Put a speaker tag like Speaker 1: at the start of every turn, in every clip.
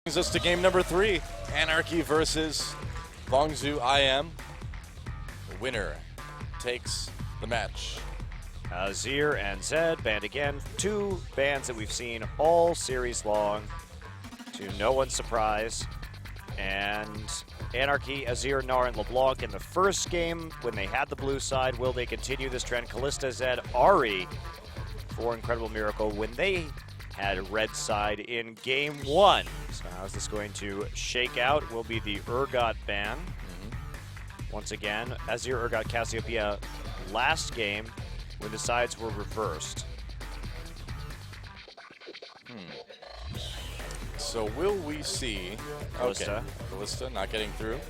Speaker 1: Brings us to game number 3, Anarchy versus Bongzu IM. The winner takes the match.
Speaker 2: Azir and Zed banned again. 2 bans that we've seen all series long, to no one's surprise. And Anarchy, Azir, Gnar, and LeBlanc in the first game when they had the blue side. Will they continue this trend? Kalista, Zed, Ahri for Incredible Miracle when they had red side in game 1. So how's this going to shake out? Will be the Urgot ban. Once again, Azir, Urgot, Cassiopeia last game when the sides were reversed.
Speaker 1: So will we see
Speaker 2: Kalista.
Speaker 1: Okay. Kalista not getting through.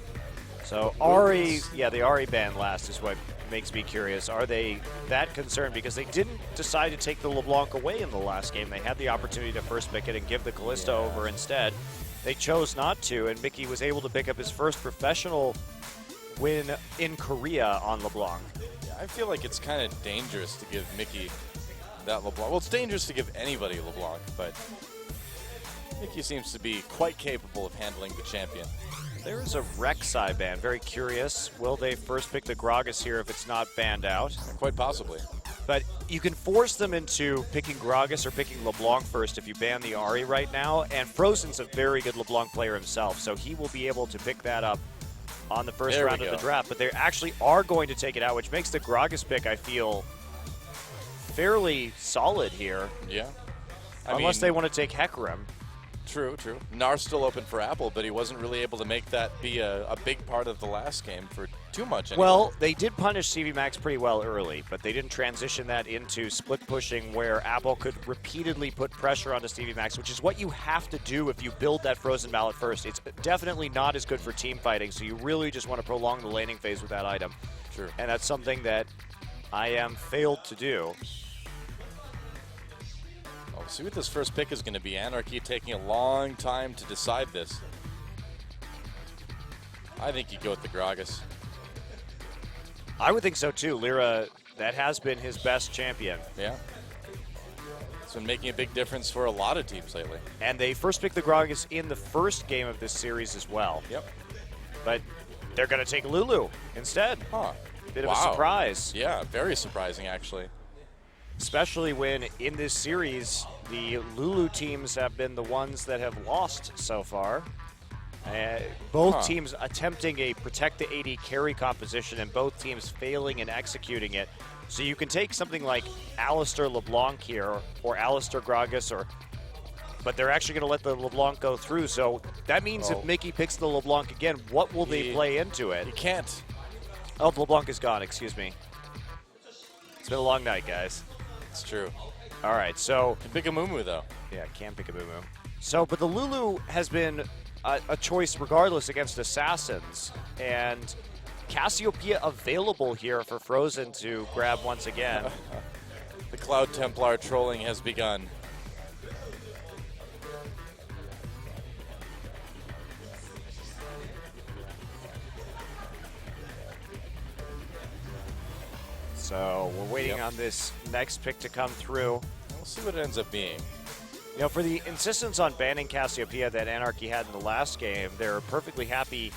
Speaker 2: So Ahri, yeah, the Ahri ban last is what makes me curious. Are they that concerned? Because they didn't decide to take the LeBlanc away in the last game. They had the opportunity to first pick it and give the Kalista over instead. They chose not to, and Mickey was able to pick up his first professional win in Korea on LeBlanc.
Speaker 1: Yeah, I feel like it's kind of dangerous to give Mickey that LeBlanc. Well, it's dangerous to give anybody LeBlanc, but Mickey seems to be quite capable of handling the champion.
Speaker 2: There is a Rek'Sai ban. Very curious. Will they first pick the Gragas here if it's not banned out?
Speaker 1: Quite possibly.
Speaker 2: But you can force them into picking Gragas or picking LeBlanc first if you ban the Ahri right now. And Frozen's a very good LeBlanc player himself, so he will be able to pick that up on the first round of the draft. But they actually are going to take it out, which makes the Gragas pick, I feel, fairly solid here.
Speaker 1: Yeah.
Speaker 2: Unless they want to take Hecarim.
Speaker 1: True, true. Gnar's still open for Apple, but he wasn't really able to make that be a big part of the last game for too much anymore.
Speaker 2: Well, they did punish CV Max pretty well early, but they didn't transition that into split pushing where Apple could repeatedly put pressure onto Stevie Max, which is what you have to do if you build that Frozen Mallet first. It's definitely not as good for team fighting, so you really just want to prolong the laning phase with that item.
Speaker 1: True.
Speaker 2: And that's something that IM failed to do.
Speaker 1: We'll see what this first pick is going to be. Anarchy taking a long time to decide this. I think you go with the Gragas.
Speaker 2: I would think so too. Lyra, that has been his best champion.
Speaker 1: Yeah. It's been making a big difference for a lot of teams lately.
Speaker 2: And they first picked the Gragas in the first game of this series as well.
Speaker 1: Yep.
Speaker 2: But they're going to take Lulu instead.
Speaker 1: Huh.
Speaker 2: Bit of a surprise.
Speaker 1: Yeah, very surprising actually.
Speaker 2: Especially when in this series, the Lulu teams have been the ones that have lost so far. Both teams attempting a protect the AD carry composition and both teams failing in executing it. So you can take something like Alistar LeBlanc here or Alistar Gragas, but they're actually going to let the LeBlanc go through. So that means if Mickey picks the LeBlanc again, what will they play into it?
Speaker 1: He can't.
Speaker 2: Oh, LeBlanc is gone, excuse me. It's been a long night, guys.
Speaker 1: It's true.
Speaker 2: All right, so...
Speaker 1: Can pick a Mumu, though.
Speaker 2: Yeah, can pick a Mumu. So, but the Lulu has been a choice regardless against Assassins. And Cassiopeia available here for Frozen to grab once again.
Speaker 1: The Cloud Templar trolling has begun.
Speaker 2: So we're waiting on this next pick to come through.
Speaker 1: We'll see what it ends up being.
Speaker 2: You know, for the insistence on banning Cassiopeia that Anarchy had in the last game, they're perfectly happy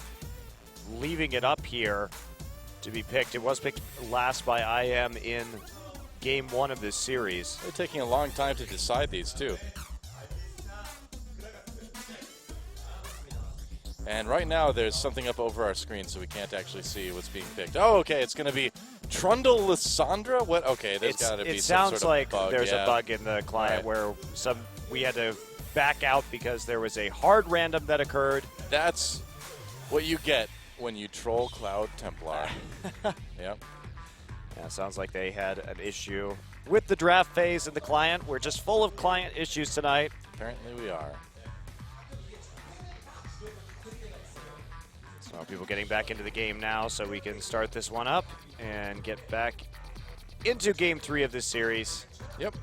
Speaker 2: leaving it up here to be picked. It was picked last by IM in game 1 of this series.
Speaker 1: They're taking a long time to decide these, too. And right now, there's something up over our screen, so we can't actually see what's being picked. Oh, okay, it's going to be Trundle Lysandra? What? Okay, there's got to be some sort of
Speaker 2: like
Speaker 1: bug.
Speaker 2: There's a bug in the client where we had to back out because there was a hard random that occurred.
Speaker 1: That's what you get when you troll Cloud Templar. Yep.
Speaker 2: Yeah, sounds like they had an issue with the draft phase in the client. We're just full of client issues tonight.
Speaker 1: Apparently we are.
Speaker 2: So people getting back into the game now so we can start this one up and get back into game 3 of this series.
Speaker 1: Yep.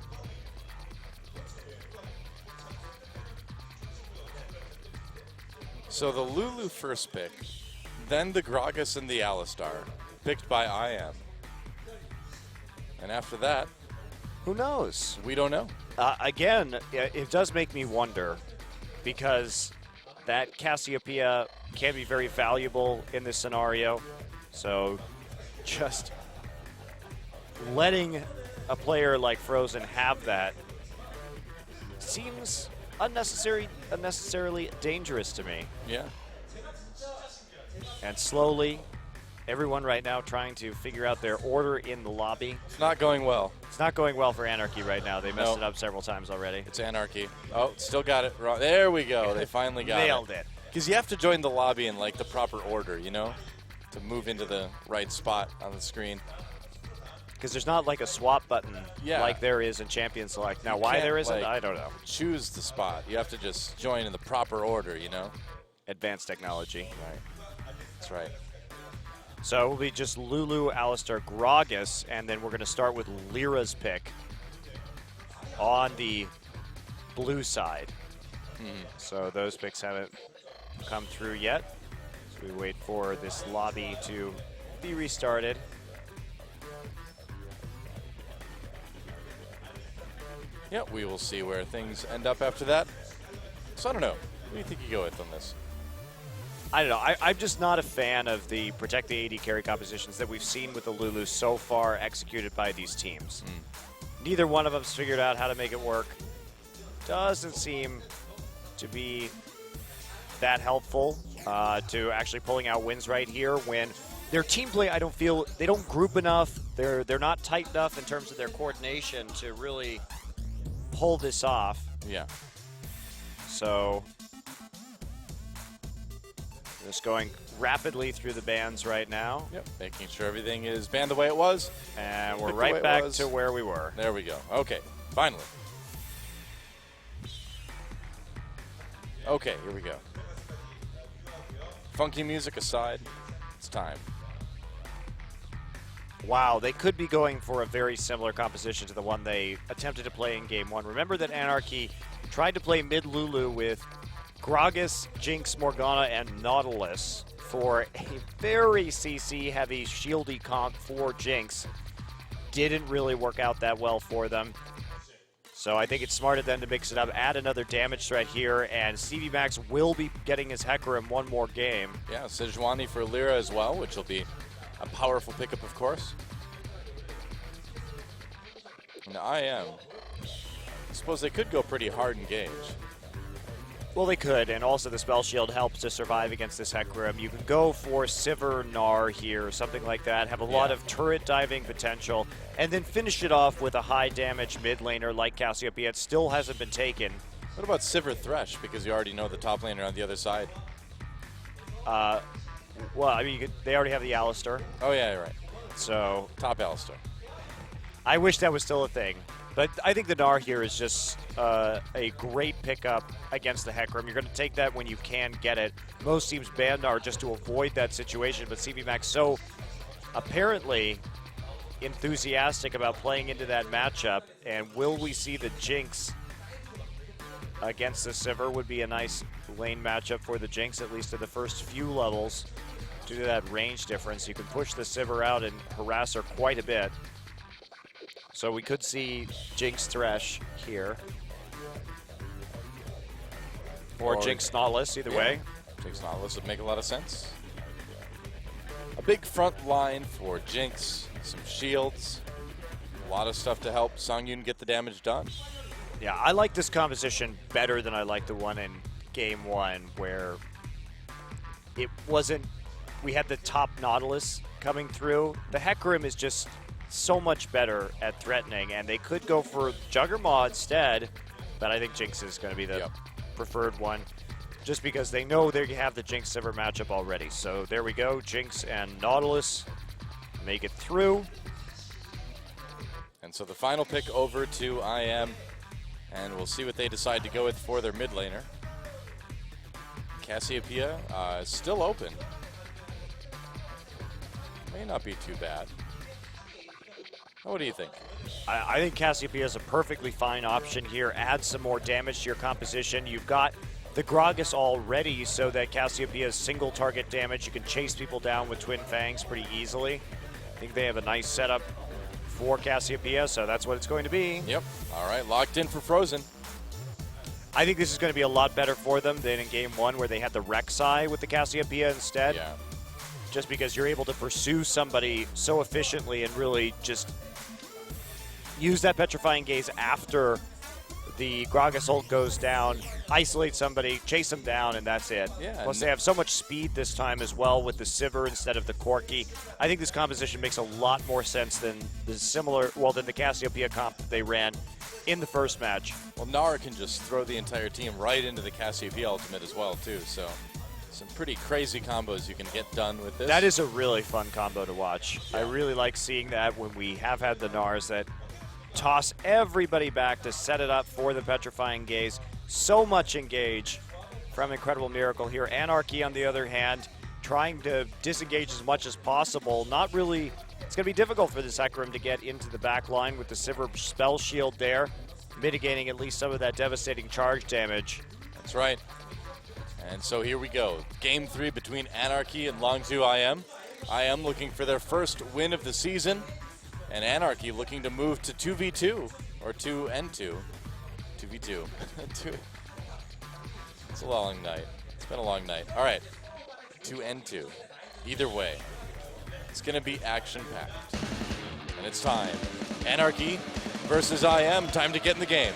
Speaker 1: So the Lulu first pick, then the Gragas and the Alistar, picked by IM. And after that,
Speaker 2: who knows?
Speaker 1: We don't know.
Speaker 2: Again, it does make me wonder because that Cassiopeia can be very valuable in this scenario. So just letting a player like Frozen have that seems unnecessarily dangerous to me.
Speaker 1: Yeah.
Speaker 2: And slowly, everyone right now trying to figure out their order in the lobby.
Speaker 1: It's not going well.
Speaker 2: It's not going well for Anarchy right now. They messed it up several times already.
Speaker 1: It's Anarchy. Oh, still got it wrong. There we go. They finally got
Speaker 2: Nailed it.
Speaker 1: Because you have to join the lobby in like the proper order, you know, to move into the right spot on the screen.
Speaker 2: Because there's not like a swap button like there is in Champion Select. Now, why there isn't, I don't know.
Speaker 1: Choose the spot. You have to just join in the proper order, you know?
Speaker 2: Advanced technology.
Speaker 1: Right. That's right.
Speaker 2: So it will be just Lulu, Alistar, Gragas, and then we're going to start with Lyra's pick on the blue side. So those picks haven't come through yet. So we wait for this lobby to be restarted.
Speaker 1: Yeah, we will see where things end up after that. So I don't know. What do you think you go with on this?
Speaker 2: I don't know. I'm just not a fan of the protect the AD carry compositions that we've seen with the Lulu so far executed by these teams. Neither one of them's figured out how to make it work. Doesn't seem to be that helpful to actually pulling out wins right here when their team play, I don't feel, they don't group enough. They're not tight enough in terms of their coordination to really pull this off.
Speaker 1: Yeah.
Speaker 2: So just going rapidly through the bans right now.
Speaker 1: Yep, making sure everything is banned the way it was.
Speaker 2: And we're right back to where we were.
Speaker 1: There we go. Okay, finally. Okay, here we go. Funky music aside, it's time.
Speaker 2: Wow, they could be going for a very similar composition to the one they attempted to play in Game 1. Remember that Anarchy tried to play mid Lulu with Gragas, Jinx, Morgana, and Nautilus for a very CC-heavy, shieldy comp for Jinx. Didn't really work out that well for them. So I think it's smart of them to mix it up, add another damage threat here, and CV Max will be getting his Hecarim one more game.
Speaker 1: Yeah, Sejuani for Lyra as well, which will be a powerful pickup, of course. And I suppose they could go pretty hard in Gage.
Speaker 2: Well, they could, and also the Spell Shield helps to survive against this Hecarim. You can go for Sivir Gnar here, something like that, have a lot of turret diving potential, and then finish it off with a high damage mid laner like Cassiopeia. It still hasn't been taken.
Speaker 1: What about Sivir Thresh, because you already know the top laner on the other side?
Speaker 2: Well, I mean, they already have the Alistar.
Speaker 1: Oh, yeah, you're right.
Speaker 2: So
Speaker 1: Top Alistar.
Speaker 2: I wish that was still a thing. But I think the Gnar here is just a great pickup against the Hecarim. You're going to take that when you can get it. Most teams ban Gnar just to avoid that situation, but CV Max so apparently enthusiastic about playing into that matchup. And will we see the Jinx against the Sivir? Would be a nice lane matchup for the Jinx, at least in the first few levels. Due to that range difference, you can push the Sivir out and harass her quite a bit. So we could see Jinx Thresh here. Or Jinx Nautilus, either way.
Speaker 1: Jinx Nautilus would make a lot of sense. A big front line for Jinx, some shields, a lot of stuff to help Songyun get the damage done.
Speaker 2: Yeah, I like this composition better than I like the one in Game 1, where it wasn't, we had the top Nautilus coming through. The Hecarim is just so much better at threatening, and they could go for Juggermaw instead, but I think Jinx is going to be the preferred one, just because they know they have the Jinx Sivir matchup already. So there we go, Jinx and Nautilus make it through.
Speaker 1: And so the final pick over to IM, and we'll see what they decide to go with for their mid laner. Cassiopeia is still open. May not be too bad. What do you think?
Speaker 2: I think Cassiopeia is a perfectly fine option here. Add some more damage to your composition. You've got the Gragas already so that Cassiopeia's single target damage. You can chase people down with Twin Fangs pretty easily. I think they have a nice setup for Cassiopeia, so that's what it's going to be.
Speaker 1: Yep. All right, locked in for Frozen.
Speaker 2: I think this is going to be a lot better for them than in Game 1 where they had the Rek'Sai with the Cassiopeia instead.
Speaker 1: Yeah.
Speaker 2: Just because you're able to pursue somebody so efficiently and really just use that Petrifying Gaze after the Gragas ult goes down, isolate somebody, chase them down, and that's it.
Speaker 1: Yeah,
Speaker 2: Plus, they have so much speed this time as well with the Sivir instead of the Corki. I think this composition makes a lot more sense than than the Cassiopeia comp that they ran in the first match.
Speaker 1: Well, Nara can just throw the entire team right into the Cassiopeia ultimate as well, too. So some pretty crazy combos you can get done with this.
Speaker 2: That is a really fun combo to watch.
Speaker 1: Yeah.
Speaker 2: I really like seeing that when we have had the Nars that toss everybody back to set it up for the Petrifying Gaze. So much engage from Incredible Miracle here. Anarchy, on the other hand, trying to disengage as much as possible. Not really. It's going to be difficult for this Hecarim to get into the back line with the Sivir spell shield there, mitigating at least some of that devastating charge damage.
Speaker 1: That's right. And so here we go. Game 3 between Anarchy and Longzhu IM. IM looking for their first win of the season, and Anarchy looking to move to 2v2, or 2n2. 2v2. It's a long night. It's been a long night. All right, 2n2. Either way, it's going to be action-packed. And it's time. Anarchy versus IM. Time to get in the game.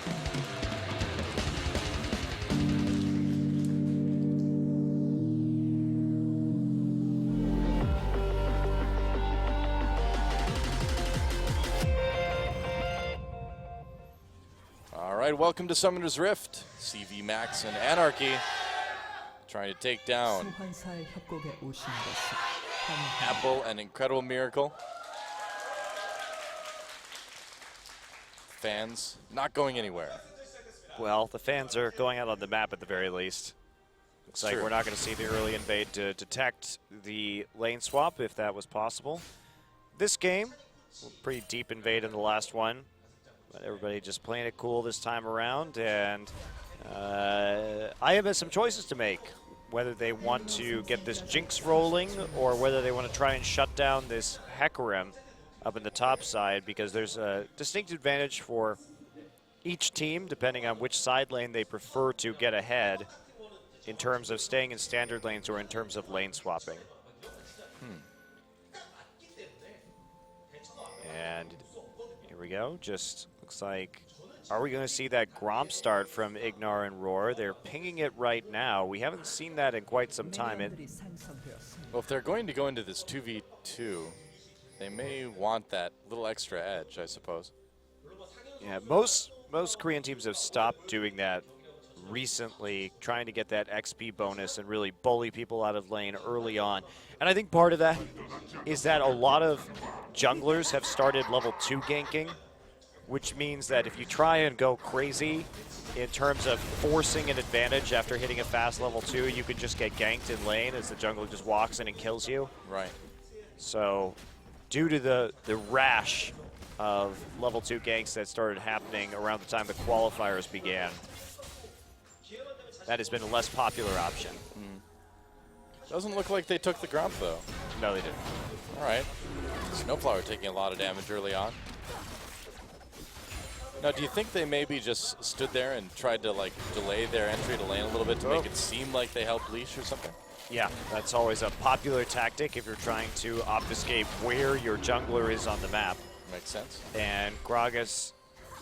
Speaker 1: All right, welcome to Summoner's Rift. CV Max and Anarchy trying to take down Apple and Incredible Miracle. Fans not going anywhere.
Speaker 2: Well, the fans are going out on the map at the very least. Looks like
Speaker 1: True.
Speaker 2: we're not going to see the early invade to detect the lane swap, if that was possible. This game, pretty deep invade in the last one. But everybody just playing it cool this time around, and IM has some choices to make. Whether they want to get this Jinx rolling, or whether they want to try and shut down this Hecarim up in the top side, because there's a distinct advantage for each team, depending on which side lane they prefer to get ahead, in terms of staying in standard lanes or in terms of lane swapping. And here we go, just looks like, are we going to see that Gromp start from Ignar and Roar? They're pinging it right now. We haven't seen that in quite some time.
Speaker 1: Well, if they're going to go into this 2v2, they may want that little extra edge, I suppose.
Speaker 2: Yeah, most Korean teams have stopped doing that recently, trying to get that XP bonus and really bully people out of lane early on. And I think part of that is that a lot of junglers have started level 2 ganking, which means that if you try and go crazy in terms of forcing an advantage after hitting a fast level 2, you could just get ganked in lane as the jungler just walks in and kills you.
Speaker 1: Right.
Speaker 2: So due to the rash of level 2 ganks that started happening around the time the qualifiers began, that has been a less popular option.
Speaker 1: Doesn't look like they took the Gromp, though.
Speaker 2: No, they didn't.
Speaker 1: All right. Snowflower taking a lot of damage early on. Now, do you think they maybe just stood there and tried to, like, delay their entry to lane a little bit to make it seem like they helped leash or something?
Speaker 2: Yeah, that's always a popular tactic if you're trying to obfuscate where your jungler is on the map.
Speaker 1: Makes sense.
Speaker 2: And Gragas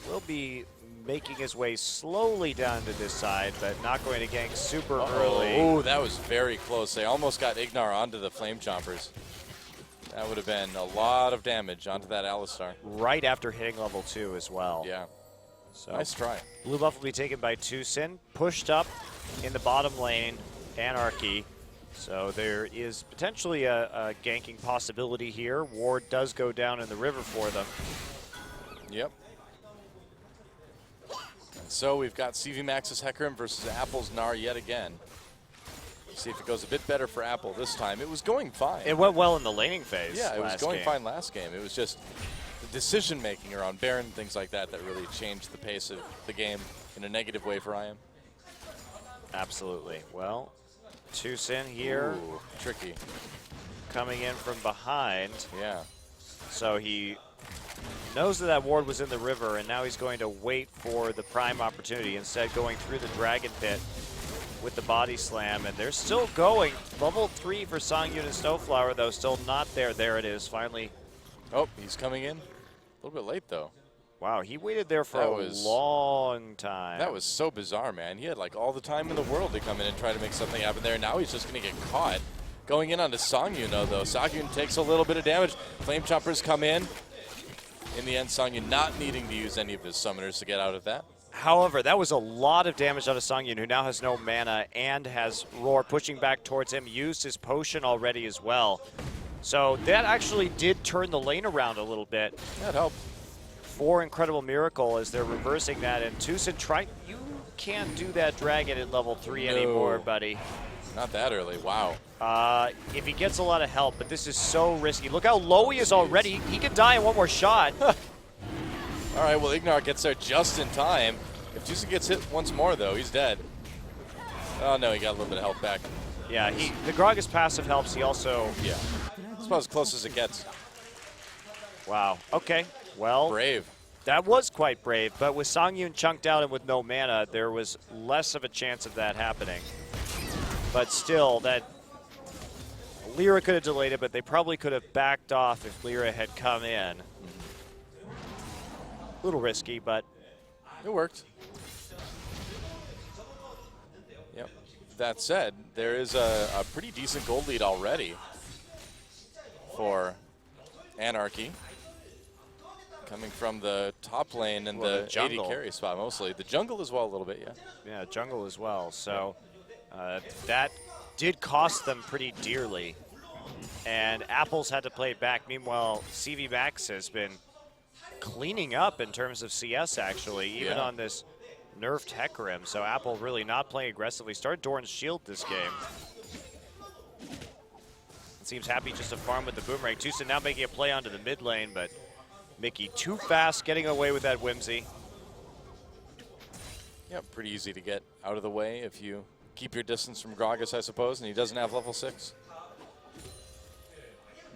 Speaker 2: will be making his way slowly down to this side, but not going to gank super early.
Speaker 1: Oh, that was very close. They almost got Ignar onto the Flame Chompers. That would have been a lot of damage onto that Alistar.
Speaker 2: Right after hitting level 2 as well.
Speaker 1: Yeah.
Speaker 2: So
Speaker 1: Nice try.
Speaker 2: Blue buff will be taken by Tucson, pushed up in the bottom lane, Anarchy. So there is potentially a ganking possibility here. Ward does go down in the river for them.
Speaker 1: Yep. And so we've got CV Max's Hecarim versus Apple's Gnar yet again. See if it goes a bit better for Apple this time. It was going fine.
Speaker 2: It went well in the laning phase.
Speaker 1: Yeah, it was
Speaker 2: last
Speaker 1: going
Speaker 2: game.
Speaker 1: fine last game. It was just the decision-making around Baron and things like that that really changed the pace of the game in a negative way for IM.
Speaker 2: Absolutely. Well, Tucson here.
Speaker 1: Ooh, tricky.
Speaker 2: Coming in from behind.
Speaker 1: Yeah.
Speaker 2: So he knows that that ward was in the river, and now he's going to wait for the prime opportunity, instead going through the Dragon Pit with the body slam, and they're still going. Level 3 for Songyun and Snowflower, though, still not there. There it is, finally.
Speaker 1: Oh, he's coming in. A little bit late, though.
Speaker 2: Wow, he waited there for a long time.
Speaker 1: That was so bizarre, man. He had like all the time in the world to come in and try to make something happen there. Now he's just going to get caught. Going in onto Songyun, though. Songyun takes a little bit of damage. Flame Choppers come in. In the end, Songyun not needing to use any of his summoners to get out of that.
Speaker 2: However, that was a lot of damage out of Songyun, who now has no mana and has Roar pushing back towards him, used his potion already as well. So that actually did turn the lane around a little bit.
Speaker 1: That helped.
Speaker 2: For Incredible Miracle as they're reversing that, and Tucson you can't do that dragon at level 3 anymore, buddy.
Speaker 1: Not that early, wow.
Speaker 2: If he gets a lot of help, but this is so risky. Look how low he is already. He could die in one more shot.
Speaker 1: All right, well, Ignar gets there just in time. If Tucson gets hit once more, though, he's dead. Oh, no, he got a little bit of health back.
Speaker 2: Yeah, the Gragas passive helps. He also...
Speaker 1: Yeah, that's about as close as it gets.
Speaker 2: Wow, okay. Well,
Speaker 1: brave.
Speaker 2: That was quite brave, but with Songyun chunked out and with no mana, there was less of a chance of that happening. But still, that Lyra could have delayed it, but they probably could have backed off if Lyra had come in. A little risky, but
Speaker 1: it worked. Yep. That said, there is a pretty decent gold lead already for Anarchy. Coming from the top lane and the AD carry spot mostly. The jungle as well a little bit, yeah.
Speaker 2: Yeah, jungle as well. So that did cost them pretty dearly. And Apples had to play it back. Meanwhile, CV Max has been cleaning up in terms of CS, actually, even on this nerfed Hecarim. So Apple really not playing aggressively. Started Doran's Shield this game. Seems happy just to farm with the Boomerang. Tucson now making a play onto the mid lane, but Mickey too fast getting away with that Whimsy.
Speaker 1: Yeah, pretty easy to get out of the way if you keep your distance from Gragas, I suppose, and he doesn't have level 6.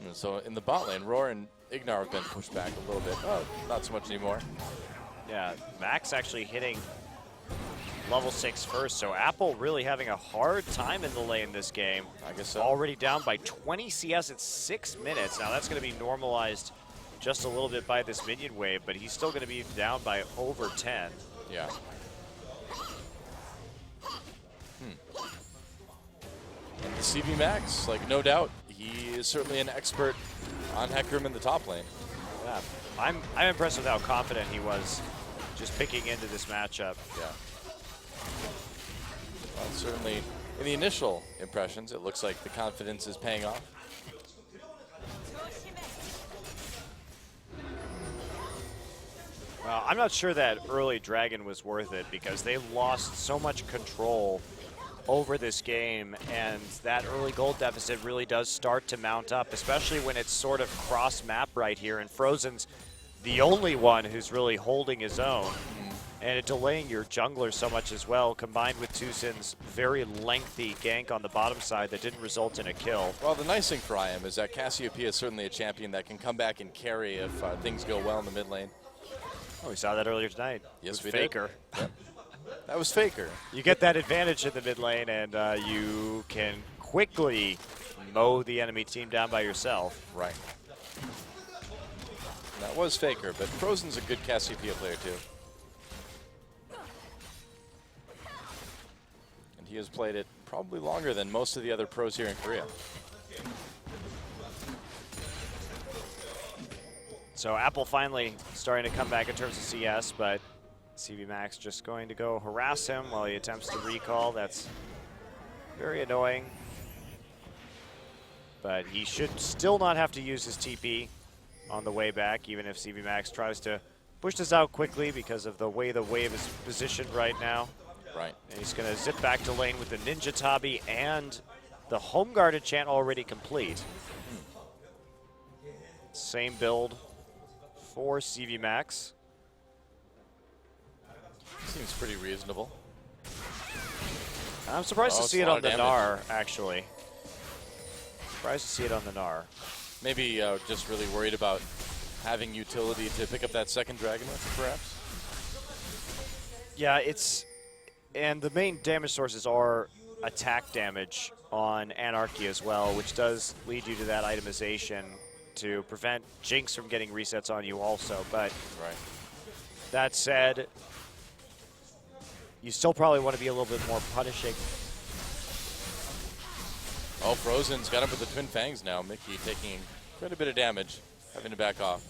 Speaker 1: And so in the bot lane, Roar and Ignar have been pushed back a little bit. Oh, not so much anymore.
Speaker 2: Yeah, Max actually hitting level 6 first, so Apple really having a hard time in the lane this game.
Speaker 1: I guess so.
Speaker 2: Already down by 20 CS at 6 minutes. Now that's going to be normalized just a little bit by this minion wave, but he's still going to be down by over 10.
Speaker 1: Yeah. And the CV Max, like, no doubt, he is certainly an expert on Hecarim in the top lane.
Speaker 2: Yeah, I'm impressed with how confident he was just picking into this matchup.
Speaker 1: Yeah. Well, certainly, in the initial impressions, it looks like the confidence is paying off.
Speaker 2: Well, I'm not sure that early Dragon was worth it because they lost so much control over this game, and that early gold deficit really does start to mount up, especially when it's sort of cross-map right here, and Frozen's the only one who's really holding his own. And it delaying your jungler so much as well, combined with Tucson's very lengthy gank on the bottom side that didn't result in a kill.
Speaker 1: Well, the nice thing for IM is that Cassiopeia is certainly a champion that can come back and carry if things go well in the mid lane.
Speaker 2: Oh, we saw that earlier tonight.
Speaker 1: Yes, we
Speaker 2: Faker.
Speaker 1: did. Yep. That was Faker.
Speaker 2: You get that advantage in the mid lane, and you can quickly mow the enemy team down by yourself.
Speaker 1: Right. That was Faker, but Frozen's a good Cassiopeia player too. And he has played it probably longer than most of the other pros here in Korea.
Speaker 2: So Apple finally starting to come back in terms of CS, but CV Max just going to go harass him while he attempts to recall. That's very annoying. But he should still not have to use his TP on the way back, even if CV Max tries to push this out quickly because of the way the wave is positioned right now.
Speaker 1: Right.
Speaker 2: And he's going to zip back to lane with the Ninja Tabi and the Home Guard enchant already complete. Same build for CV Max.
Speaker 1: Seems pretty reasonable.
Speaker 2: I'm surprised to see it on the Gnar, actually. Surprised to see it on the Gnar.
Speaker 1: Maybe just really worried about having utility to pick up that second dragon with, perhaps?
Speaker 2: Yeah, and the main damage sources are attack damage on Anarchy as well, which does lead you to that itemization to prevent Jinx from getting resets on you also. But
Speaker 1: right.
Speaker 2: That said, you still probably want to be a little bit more punishing.
Speaker 1: Oh, Frozen's got him with the Twin Fangs now. Mickey taking quite a bit of damage, having to back off.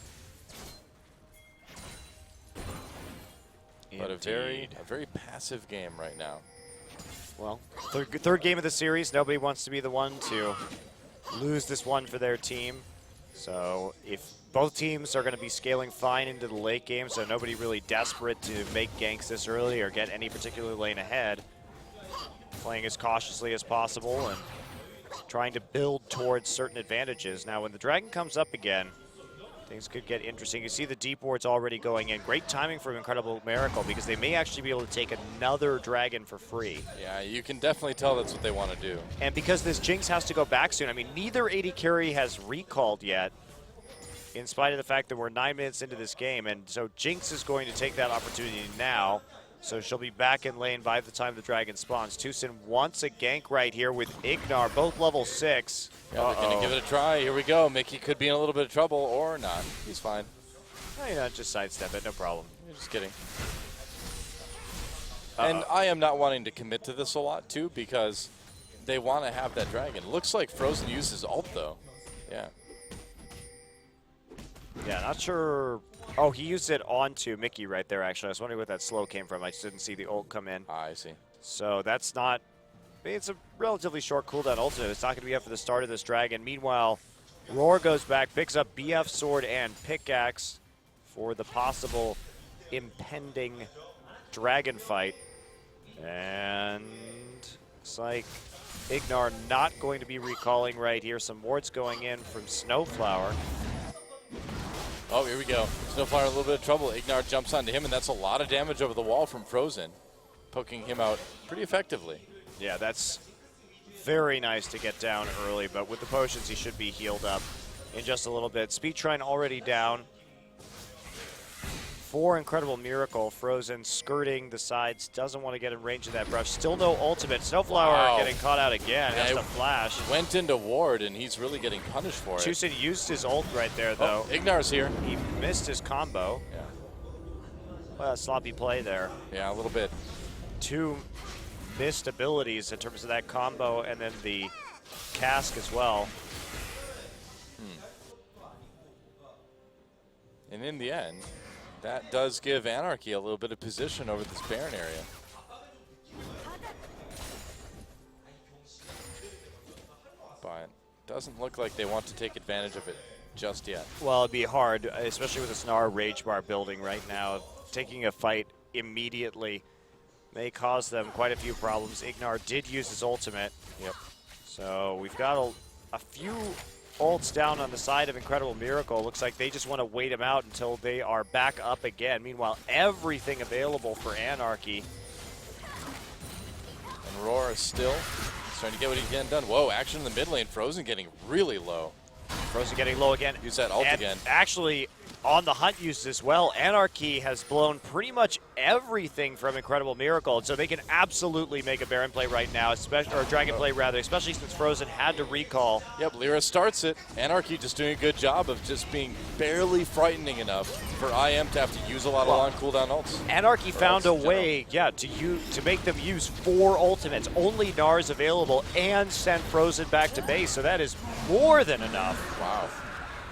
Speaker 1: But a very passive game right now.
Speaker 2: Well, third game of the series. Nobody wants to be the one to lose this one for their team. So if both teams are going to be scaling fine into the late game, so nobody really desperate to make ganks this early or get any particular lane ahead, playing as cautiously as possible and trying to build towards certain advantages. Now, when the dragon comes up again, things could get interesting. You see the deep wards already going in. Great timing from Incredible Miracle because they may actually be able to take another dragon for free.
Speaker 1: Yeah, you can definitely tell that's what they want to do.
Speaker 2: And because this Jinx has to go back soon, I mean, neither AD carry has recalled yet, in spite of the fact that we're 9 minutes into this game. And so Jinx is going to take that opportunity now. So she'll be back in lane by the time the dragon spawns. Tucson wants a gank right here with Ignar, both level 6.
Speaker 1: Yeah, they're going to give it a try. Here we go. Mickey could be in a little bit of trouble or not. He's fine.
Speaker 2: Oh, yeah, just sidestep it, no problem.
Speaker 1: You're just kidding. And I am not wanting to commit to this a lot, too, because they want to have that dragon. Looks like Frozen uses ult, though. Yeah.
Speaker 2: Yeah, not sure. Oh, he used it onto Mickey right there, actually. I was wondering where that slow came from. I just didn't see the ult come in.
Speaker 1: I see.
Speaker 2: So that's not... I mean, it's a relatively short cooldown ultimate. It's not going to be up for the start of this dragon. Meanwhile, Roar goes back, picks up BF sword and pickaxe for the possible impending dragon fight. And it's like Ignar not going to be recalling right here. Some wards going in from Snowflower.
Speaker 1: Oh, here we go. Snowflower in a little bit of trouble. Ignar jumps onto him, and that's a lot of damage over the wall from Frozen, poking him out pretty effectively.
Speaker 2: Yeah, that's very nice to get down early, but with the potions, he should be healed up in just a little bit. Speed Shrine already down. For Incredible Miracle, Frozen skirting the sides, doesn't want to get in range of that brush. Still no ultimate. Snowflower getting caught out again.
Speaker 1: Yeah,
Speaker 2: That's a flash.
Speaker 1: Went into ward, and he's really getting punished for it.
Speaker 2: Tucson used his ult right there, though.
Speaker 1: Oh, Ignar's here.
Speaker 2: He missed his combo.
Speaker 1: Yeah.
Speaker 2: Well, sloppy play there.
Speaker 1: Yeah, a little bit.
Speaker 2: Two missed abilities in terms of that combo, and then the cask as well.
Speaker 1: And in the end, that does give Anarchy a little bit of position over this Baron area. But doesn't look like they want to take advantage of it just yet.
Speaker 2: Well, it'd be hard, especially with the Snar Rage Bar building right now. Taking a fight immediately may cause them quite a few problems. Ignar did use his ultimate.
Speaker 1: Yep.
Speaker 2: So we've got a few ults down on the side of Incredible Miracle. Looks like they just want to wait him out until they are back up again. Meanwhile, everything available for Anarchy.
Speaker 1: And Roar is still starting to get what he can done. Whoa, action in the mid lane. Frozen getting really low.
Speaker 2: Frozen getting low again.
Speaker 1: Use that ult
Speaker 2: and
Speaker 1: again.
Speaker 2: Actually, on the hunt used as well, Anarchy has blown pretty much everything from Incredible Miracle, so they can absolutely make a Baron play right now, especially, or a Dragon play rather, especially since Frozen had to recall.
Speaker 1: Yep, Lyra starts it. Anarchy just doing a good job of just being barely frightening enough for IM to have to use a lot of long cooldown ults.
Speaker 2: Anarchy found a way, to make them use 4 ultimates, only Nars available, and send Frozen back to base, so that is more than enough.
Speaker 1: Wow.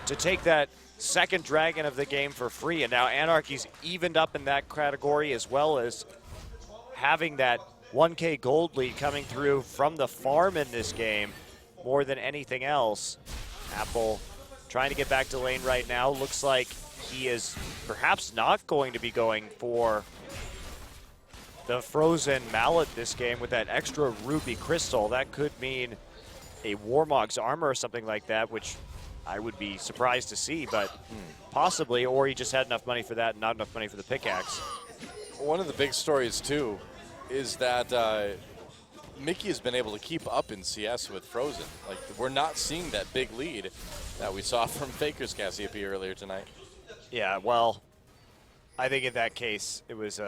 Speaker 2: To take that second dragon of the game for free, and now Anarchy's evened up in that category, as well as having that 1K gold lead coming through from the farm in this game more than anything else. Apple trying to get back to lane right now. Looks like he is perhaps not going to be going for the Frozen Mallet this game with that extra Ruby Crystal. That could mean a Warmog's armor or something like that, which I would be surprised to see, but possibly, or he just had enough money for that and not enough money for the pickaxe.
Speaker 1: One of the big stories, too, is that Mickey has been able to keep up in CS with Frozen. Like, we're not seeing that big lead that we saw from Faker's Cassiopeia earlier tonight.
Speaker 2: Yeah, well, I think in that case it was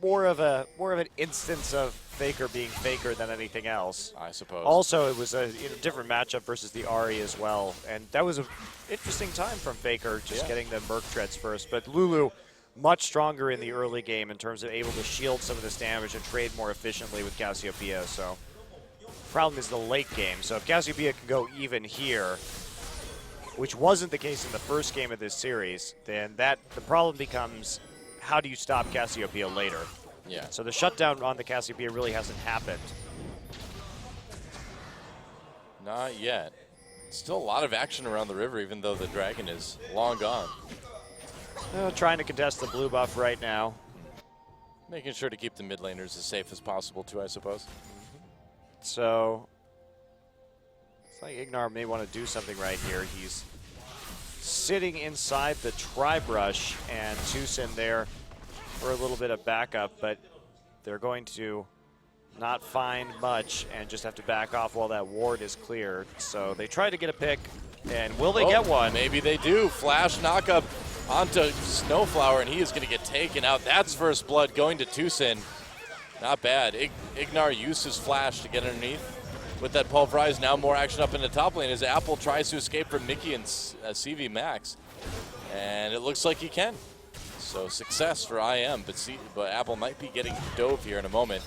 Speaker 2: more of an instance of Faker being Faker than anything else.
Speaker 1: I suppose.
Speaker 2: Also, it was a different matchup versus the Ahri as well, and that was an interesting time from Faker, just getting the Merc Treads first. But Lulu, much stronger in the early game in terms of able to shield some of this damage and trade more efficiently with Cassiopeia. So, problem is the late game. So if Cassiopeia can go even here, which wasn't the case in the first game of this series, then the problem becomes, how do you stop Cassiopeia later?
Speaker 1: Yeah.
Speaker 2: So the shutdown on the Cassiopeia really hasn't happened.
Speaker 1: Not yet. Still a lot of action around the river, even though the dragon is long gone.
Speaker 2: Trying to contest the blue buff right now.
Speaker 1: Making sure to keep the mid laners as safe as possible, too, I suppose.
Speaker 2: So, it's like Ignar may want to do something right here. He's sitting inside the Tri-Brush, and Tucson there for a little bit of backup, but they're going to not find much and just have to back off while that ward is cleared. So they try to get a pick, and will they get one?
Speaker 1: Maybe they do. Flash knockup onto Snowflower, and he is going to get taken out. That's first blood going to Tucson. Not bad. Ignar used his flash to get underneath. With that pulverize, now more action up in the top lane as Apple tries to escape from Mickey and CV Max. And it looks like he can. So success for IM, but Apple might be getting dove here in a moment.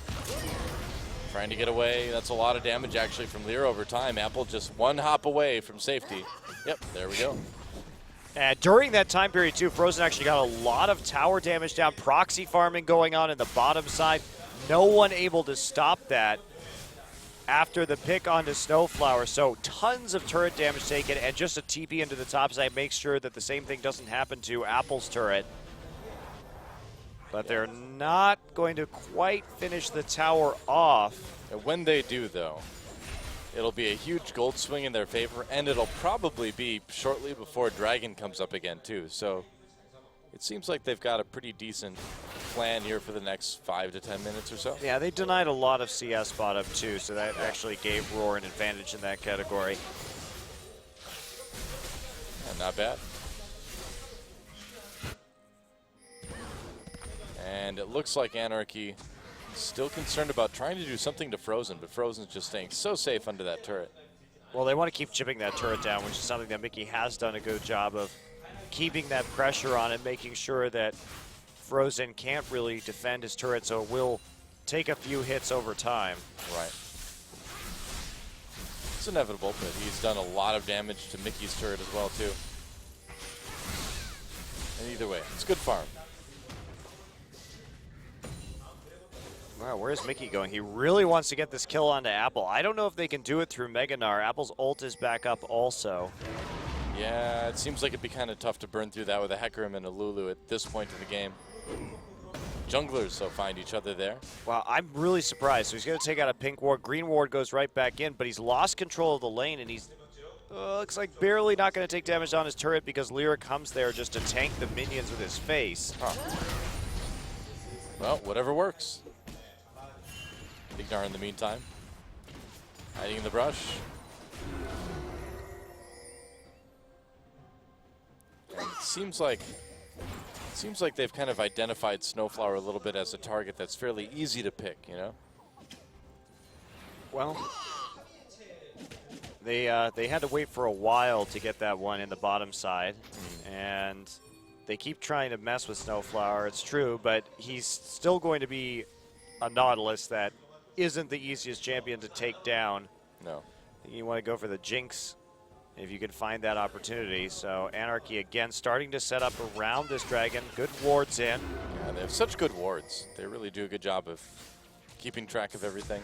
Speaker 1: Trying to get away. That's a lot of damage actually from Lear over time. Apple just one hop away from safety. Yep, there we go.
Speaker 2: And during that time period too, Frozen actually got a lot of tower damage down, proxy farming going on in the bottom side. No one able to stop that after the pick onto Snowflower. So tons of turret damage taken, and just a TP into the top side makes sure that the same thing doesn't happen to Apple's turret. But they're not going to quite finish the tower off.
Speaker 1: And when they do, though, it'll be a huge gold swing in their favor, and it'll probably be shortly before Dragon comes up again, too. So it seems like they've got a pretty decent plan here for the next 5 to 10 minutes or so.
Speaker 2: Yeah, they denied a lot of CS bottom, too, so that actually gave Roar an advantage in that category.
Speaker 1: And not bad. And it looks like Anarchy still concerned about trying to do something to Frozen, but Frozen's just staying so safe under that turret.
Speaker 2: Well, they want to keep chipping that turret down, which is something that Mickey has done a good job of, keeping that pressure on it, making sure that Frozen can't really defend his turret, so it will take a few hits over time.
Speaker 1: Right. It's inevitable, but he's done a lot of damage to Mickey's turret as well, too. And either way, it's good farm.
Speaker 2: Wow, where's Mickey going? He really wants to get this kill onto Apple. I don't know if they can do it through Meganar. Apple's ult is back up also.
Speaker 1: Yeah, it seems like it'd be kind of tough to burn through that with a Hecarim and a Lulu at this point in the game. Junglers, though, find each other there.
Speaker 2: Wow, I'm really surprised. So he's going to take out a pink ward. Green ward goes right back in, but he's lost control of the lane, and he's looks like barely not going to take damage on his turret because Lyra comes there just to tank the minions with his face.
Speaker 1: Huh. Well, whatever works. Ignar in the meantime, hiding in the brush. And it seems like they've kind of identified Snowflower a little bit as a target that's fairly easy to pick, you know?
Speaker 2: Well, they had to wait for a while to get that one in the bottom side, and they keep trying to mess with Snowflower, it's true, but he's still going to be a Nautilus that isn't the easiest champion to take down.
Speaker 1: No.
Speaker 2: I think you want to go for the Jinx if you can find that opportunity. So Anarchy again starting to set up around this dragon. Good wards in.
Speaker 1: Yeah, they have such good wards. They really do a good job of keeping track of everything.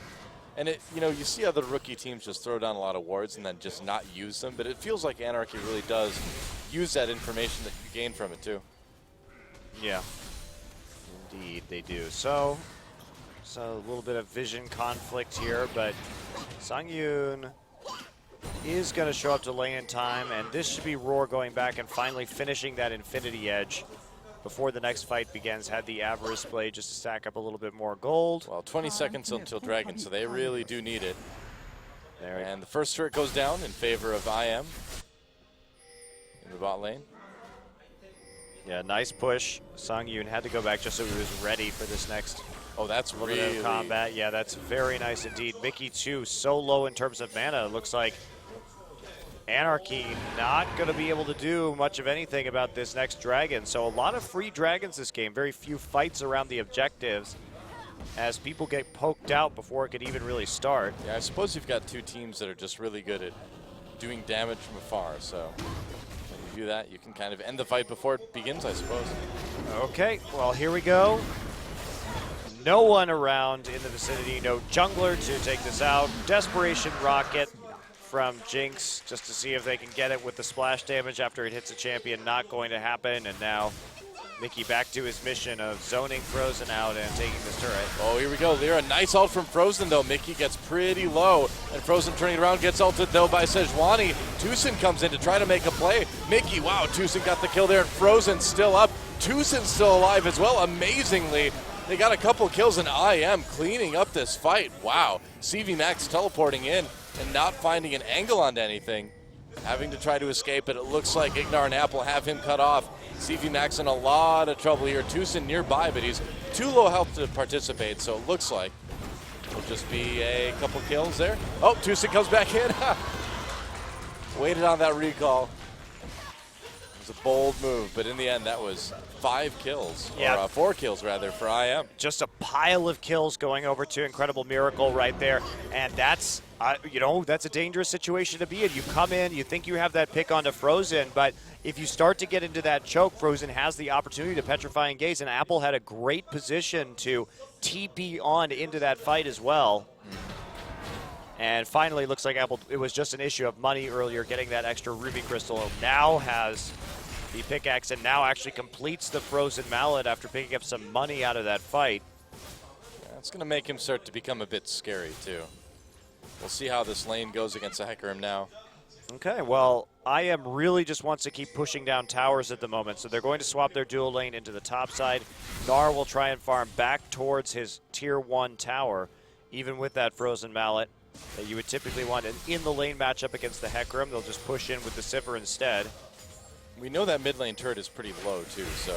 Speaker 1: And you see other rookie teams just throw down a lot of wards and then just not use them, but it feels like Anarchy really does use that information that you gain from it too.
Speaker 2: Yeah, indeed they do. So a little bit of vision conflict here, but Songyun is going to show up to lane in time, and this should be Roar going back and finally finishing that Infinity Edge before the next fight begins. Had the Avarice Blade just to stack up a little bit more gold.
Speaker 1: Well, 20 seconds until Dragon, so they really do need it.
Speaker 2: There,
Speaker 1: and the first turret goes down in favor of IM in the bot lane.
Speaker 2: Yeah, nice push. Sung Yoon had to go back just so he was ready for this next
Speaker 1: Oh, that's
Speaker 2: little bit
Speaker 1: really
Speaker 2: of combat. Yeah, that's very nice indeed. Mickey, too, so low in terms of mana. It looks like Anarchy not going to be able to do much of anything about this next dragon. So a lot of free dragons this game. Very few fights around the objectives as people get poked out before it could even really start.
Speaker 1: Yeah, I suppose you've got two teams that are just really good at doing damage from afar. So when you do that, you can kind of end the fight before it begins, I suppose.
Speaker 2: Okay, well, here we go. No one around in the vicinity, no jungler to take this out. Desperation Rocket from Jinx just to see if they can get it with the splash damage after it hits a champion. Not going to happen, and now Mickey back to his mission of zoning Frozen out and taking this turret.
Speaker 1: Oh, here we go. There, a nice ult from Frozen, though. Mickey gets pretty low, and Frozen turning around gets ulted, though, by Sejuani. Tucson comes in to try to make a play. Mickey, wow, Tucson got the kill there, and Frozen still up. Tucson's still alive as well, amazingly. They got a couple kills, and IM cleaning up this fight. Wow. CV Max teleporting in and not finding an angle onto anything. Having to try to escape it. It looks like Ignar and Apple have him cut off. CV Max in a lot of trouble here. Tucson nearby, but he's too low health to participate, so it looks like it'll just be a couple kills there. Oh, Tucson comes back in. Waited on that recall. It was a bold move, but in the end, that was 5 kills, or 4 kills rather, for IM.
Speaker 2: Just a pile of kills going over to Incredible Miracle right there, and that's, you know, that's a dangerous situation to be in. You come in, you think you have that pick onto Frozen, but if you start to get into that choke, Frozen has the opportunity to petrify and gaze, and Apple had a great position to TP on into that fight as well. And finally, looks like Apple, it was just an issue of money earlier, getting that extra Ruby Crystal. Now has the pickaxe and now actually completes the Frozen Mallet after picking up some money out of that fight.
Speaker 1: Yeah, it's going to make him start to become a bit scary, too. We'll see how this lane goes against a Hecarim now.
Speaker 2: Okay, well, IM really just wants to keep pushing down towers at the moment, so they're going to swap their dual lane into the top side. Gnar will try and farm back towards his tier 1 tower, even with that Frozen Mallet that you would typically want. And in the lane matchup against the Hecarim, they'll just push in with the Sivir instead.
Speaker 1: We know that mid lane turret is pretty low, too, so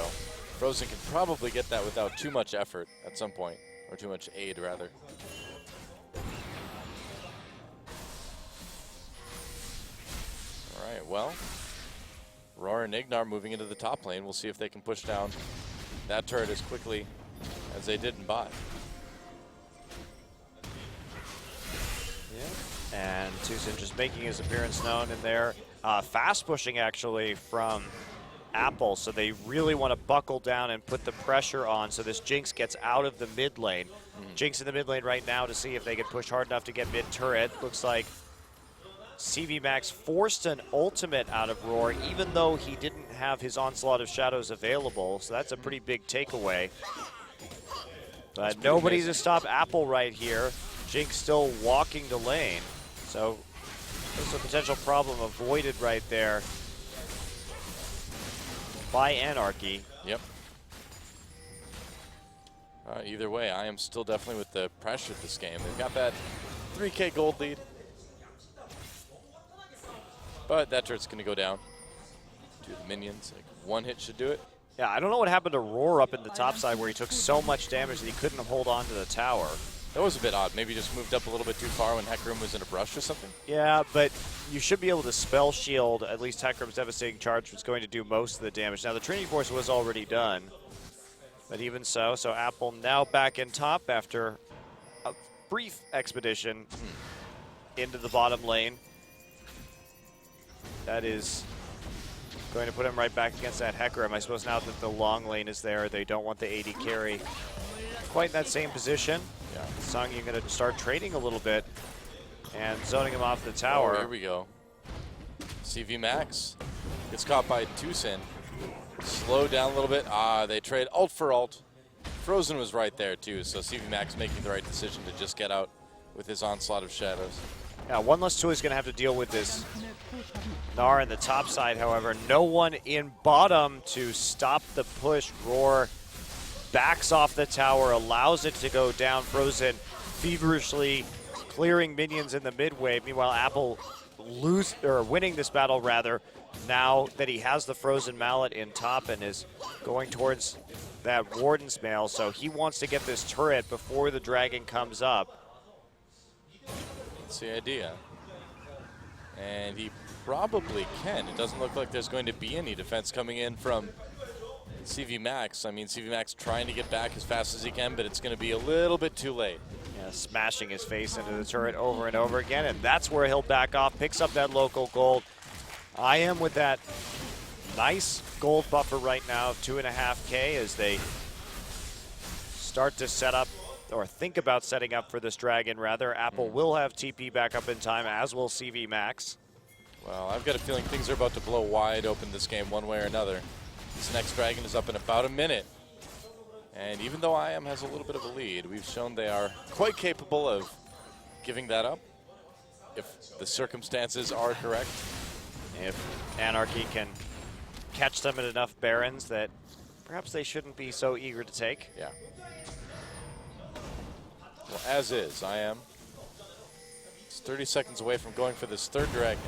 Speaker 1: Frozen can probably get that without too much effort at some point, or too much aid, rather. All right, well, Roar and Ignar moving into the top lane. We'll see if they can push down that turret as quickly as they did in bot.
Speaker 2: And Tucson just making his appearance known in there. Fast pushing, actually, from Apple, so they really want to buckle down and put the pressure on so this Jinx gets out of the mid lane. Jinx in the mid lane right now to see if they can push hard enough to get mid turret. Looks like CV Max forced an ultimate out of Roar, even though he didn't have his Onslaught of Shadows available, so that's a pretty big takeaway. But nobody to stop Apple right here. Jinx still walking the lane, so there's a potential problem avoided right there by Anarchy.
Speaker 1: Yep. Either way, I am still definitely with the pressure this game. They've got that 3K gold lead. But that turret's going to go down to the minions. Like, one hit should do it.
Speaker 2: Yeah, I don't know what happened to Roar up in the top side where he took so much damage that he couldn't hold on to the tower.
Speaker 1: That was a bit odd. Maybe just moved up a little bit too far when Hecarim was in a brush or something?
Speaker 2: Yeah, but you should be able to spell shield. At least Hecarim's Devastating Charge was going to do most of the damage. Now, the Trinity Force was already done. But even so Apple now back in top after a brief expedition into the bottom lane. That is going to put him right back against that Hecarim. I suppose now that the long lane is there, they don't want the AD carry quite in that same position.
Speaker 1: Yeah.
Speaker 2: Sung, you're going to start trading a little bit and zoning him off the tower.
Speaker 1: Oh, here we go. CV Max gets caught by Tucson. Slow down a little bit. They trade ult for ult. Frozen was right there too, so CV Max making the right decision to just get out with his Onslaught of Shadows.
Speaker 2: Yeah, one less two is going to have to deal with this Gnar in the top side, however. No one in bottom to stop the push. Roar backs off the tower, allows it to go down. Frozen feverishly clearing minions in the mid wave. Meanwhile, Apple winning this battle rather, now that he has the Frozen Mallet in top and is going towards that Warden's Mail. So he wants to get this turret before the dragon comes up.
Speaker 1: That's the idea. And he probably can. It doesn't look like there's going to be any defense coming in from CV Max. I mean, CV Max trying to get back as fast as he can, but it's going to be a little bit too late.
Speaker 2: Yeah, smashing his face into the turret over and over again, and that's where he'll back off, picks up that local gold. I am with that nice gold buffer right now of 2.5K as they start to set up, or think about setting up for this dragon rather. Apple will have TP back up in time, as will CV Max.
Speaker 1: Well, I've got a feeling things are about to blow wide open this game one way or another. This next dragon is up in about a minute. And even though IM has a little bit of a lead, we've shown they are quite capable of giving that up if the circumstances are correct.
Speaker 2: If Anarchy can catch them in enough barons that perhaps they shouldn't be so eager to take.
Speaker 1: Yeah. Well, as is, IM. It's 30 seconds away from going for this third dragon.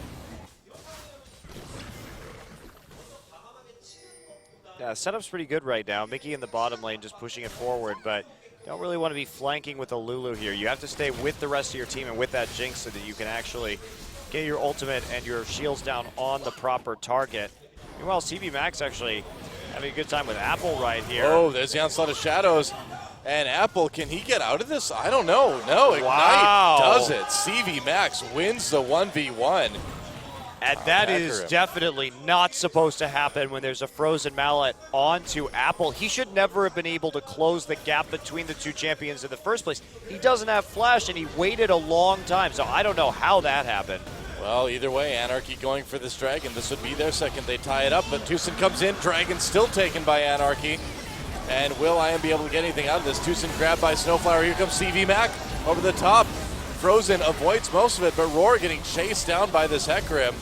Speaker 2: Yeah, setup's pretty good right now. Mickey in the bottom lane just pushing it forward, but don't really want to be flanking with a Lulu here. You have to stay with the rest of your team and with that Jinx so that you can actually get your ultimate and your shields down on the proper target. Meanwhile, CV Max actually having a good time with Apple right here.
Speaker 1: Oh, there's the onslaught of shadows. And Apple, can he get out of this? I don't know. No, Ignite does it. CV Max wins the 1v1.
Speaker 2: And that is definitely not supposed to happen when there's a Frozen Mallet onto Apple. He should never have been able to close the gap between the two champions in the first place. He doesn't have flash, and he waited a long time, so I don't know how that happened.
Speaker 1: Well, either way, Anarchy going for this dragon. This would be their second. They tie it up, but Tucson comes in. Dragon still taken by Anarchy. And will IM be able to get anything out of this? Tucson grabbed by Snowflower. Here comes CV Mac over the top. Frozen avoids most of it, but Roar getting chased down by this Hecarim.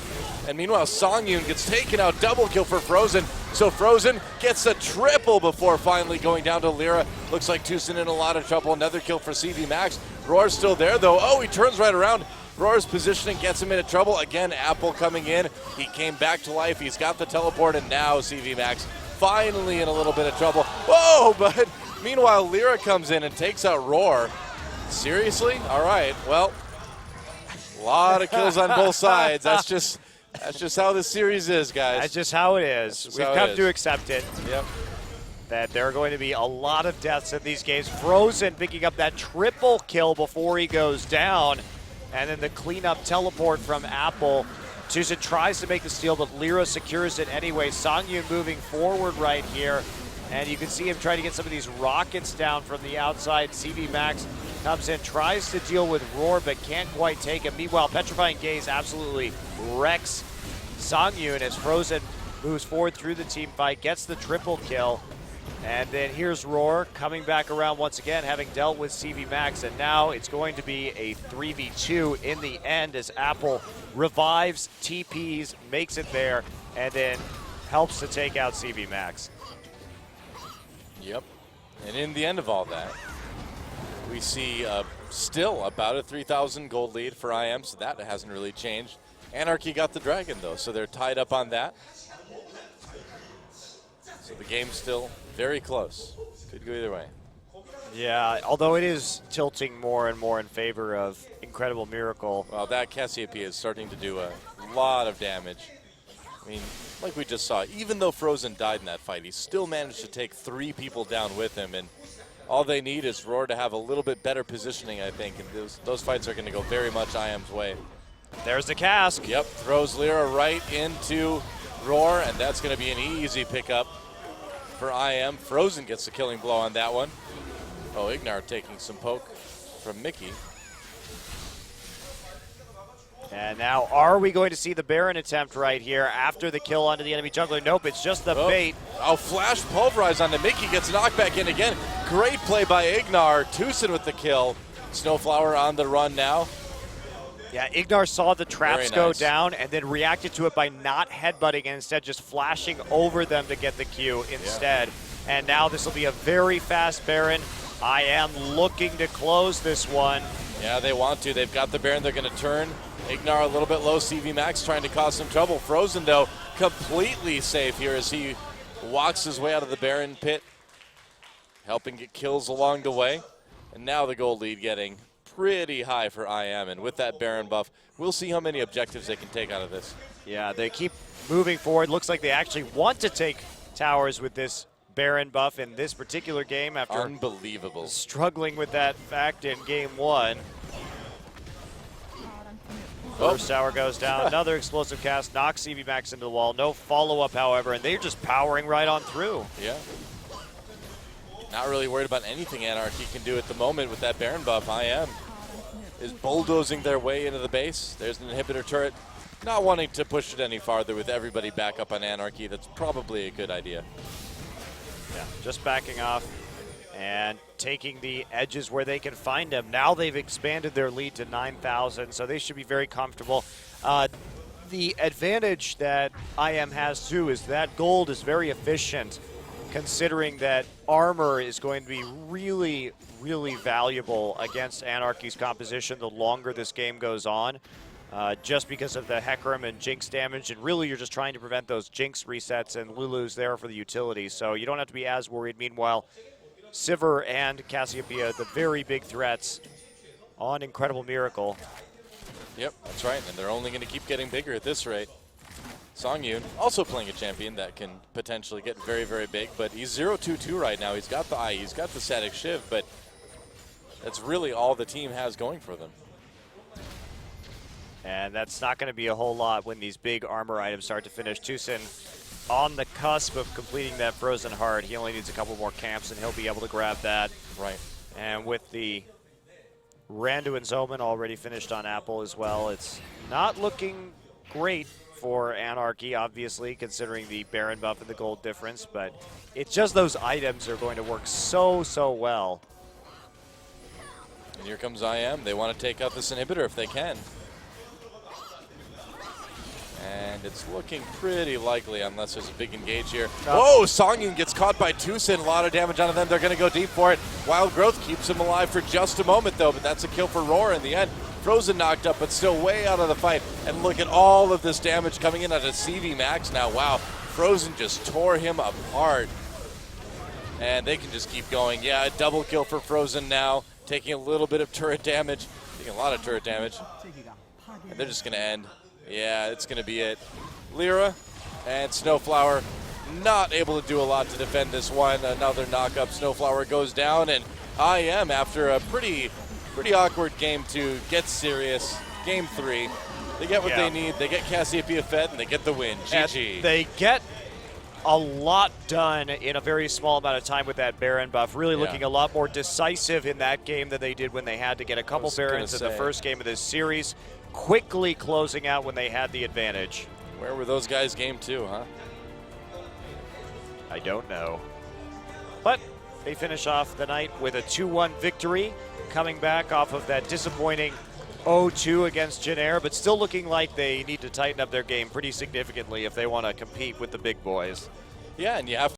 Speaker 1: And meanwhile, Songyun gets taken out. Double kill for Frozen. So Frozen gets a triple before finally going down to Lyra. Looks like Tucson in a lot of trouble. Another kill for CV Max. Roar's still there, though. Oh, he turns right around. Roar's positioning gets him into trouble. Again, Apple coming in. He came back to life. He's got the teleport, and now CV Max finally in a little bit of trouble. Whoa, but meanwhile, Lyra comes in and takes out Roar. Seriously? All right, well, a lot of kills on both sides. That's just how this series is, guys.
Speaker 2: That's just how it is. We've come to accept it.
Speaker 1: Yep.
Speaker 2: That there are going to be a lot of deaths in these games. Frozen picking up that triple kill before he goes down. And then the cleanup teleport from Apple. Tucson tries to make the steal, but Lyra secures it anyway. Songyun moving forward right here. And you can see him trying to get some of these rockets down from the outside. CV Max comes in, tries to deal with Roar, but can't quite take him. Meanwhile, Petrifying Gaze absolutely wrecks Songyun as Frozen moves forward through the team fight, gets the triple kill. And then here's Roar coming back around once again, having dealt with CV Max. And now it's going to be a 3v2 in the end as Apple revives, TPs, makes it there, and then helps to take out CV Max.
Speaker 1: Yep. And in the end of all that, we see still about a 3,000 gold lead for IM, so that hasn't really changed. Anarchy got the dragon, though, so they're tied up on that. So the game's still very close. Could go either way.
Speaker 2: Yeah, although it is tilting more and more in favor of Incredible Miracle.
Speaker 1: Well, that Cassiopeia is starting to do a lot of damage. I mean, like we just saw, even though Frozen died in that fight, he still managed to take 3 people down with him, and all they need is Roar to have a little bit better positioning, I think, and those fights are going to go very much IM's way.
Speaker 2: There's the cask.
Speaker 1: Yep, throws Lyra right into Roar, and that's going to be an easy pickup for IM. Frozen gets the killing blow on that one. Oh, Ignar taking some poke from Mickey.
Speaker 2: And now, are we going to see the Baron attempt right here after the kill onto the enemy jungler? Nope, it's just the bait.
Speaker 1: Oh, flash pulverize onto Mickey, gets knocked back in again. Great play by Ignar. Tucson with the kill. Snowflower on the run now.
Speaker 2: Yeah, Ignar saw the traps go down and then reacted to it by not headbutting and instead just flashing over them to get the Q instead. Yeah. And now this will be a very fast Baron. I am looking to close this one.
Speaker 1: Yeah, they want to. They've got the Baron. They're going to turn. Ignar a little bit low. CV Max trying to cause some trouble. Frozen, though, completely safe here as he walks his way out of the Baron pit, helping get kills along the way. And now the gold lead getting pretty high for IM. And with that Baron buff, we'll see how many objectives they can take out of this.
Speaker 2: Yeah, they keep moving forward. Looks like they actually want to take towers with this Baron buff in this particular game after
Speaker 1: unbelievable
Speaker 2: struggling with that fact in game 1. First tower goes down. Another explosive cast knocks CV Max into the wall. No follow-up, however, and they're just powering right on through.
Speaker 1: Yeah. Not really worried about anything Anarchy can do at the moment with that Baron buff. IM is bulldozing their way into the base. There's an inhibitor turret. Not wanting to push it any farther with everybody back up on Anarchy. That's probably a good idea.
Speaker 2: Yeah, just backing off and taking the edges where they can find them. Now they've expanded their lead to 9,000, so they should be very comfortable. The advantage that IM has, too, is that gold is very efficient, considering that armor is going to be really, really valuable against Anarchy's composition the longer this game goes on. Just because of the Hecarim and Jinx damage, and really you're just trying to prevent those Jinx resets, and Lulu's there for the utility, so you don't have to be as worried. Meanwhile, Sivir and Cassiopeia, the very big threats on Incredible Miracle.
Speaker 1: Yep, that's right, and they're only going to keep getting bigger at this rate. Songyun also playing a champion that can potentially get very, very big, but he's 0-2-2 right now. He's got the eye, he's got the static shiv, but that's really all the team has going for them.
Speaker 2: And that's not going to be a whole lot when these big armor items start to finish. Tucson on the cusp of completing that Frozen Heart. He only needs a couple more camps, and he'll be able to grab that.
Speaker 1: Right.
Speaker 2: And with the Randu and Zoman already finished on Apple as well, it's not looking great for Anarchy, obviously, considering the Baron buff and the gold difference. But it's just those items are going to work so, so well.
Speaker 1: And here comes IM. They want to take out this inhibitor if they can. And it's looking pretty likely unless there's a big engage here. Whoa, Songyun gets caught by Tucson. A lot of damage onto them. They're going to go deep for it. Wild Growth keeps him alive for just a moment, though, but that's a kill for Roar in the end. Frozen knocked up, but still way out of the fight. And look at all of this damage coming in at a CV Max now. Wow, Frozen just tore him apart. And they can just keep going. Yeah, a double kill for Frozen now. Taking a little bit of turret damage. Taking a lot of turret damage. And they're just going to end. Yeah, it's going to be it. Lyra and Snowflower not able to do a lot to defend this one. Another knock-up. Snowflower goes down, and IM, after a pretty awkward game 2, gets serious. Game 3. They get what they need. They get Cassiopeia fed, and they get the win. GG.
Speaker 2: And they get a lot done in a very small amount of time with that Baron buff. Really looking a lot more decisive in that game than they did when they had to get a couple Barons in the first game of this series. Quickly closing out when they had the advantage.
Speaker 1: Where were those guys game 2, huh?
Speaker 2: I don't know. But they finish off the night with a 2-1 victory, coming back off of that disappointing 0-2 against Jin-Air, but still looking like they need to tighten up their game pretty significantly if they want to compete with the big boys.
Speaker 1: Yeah, and you have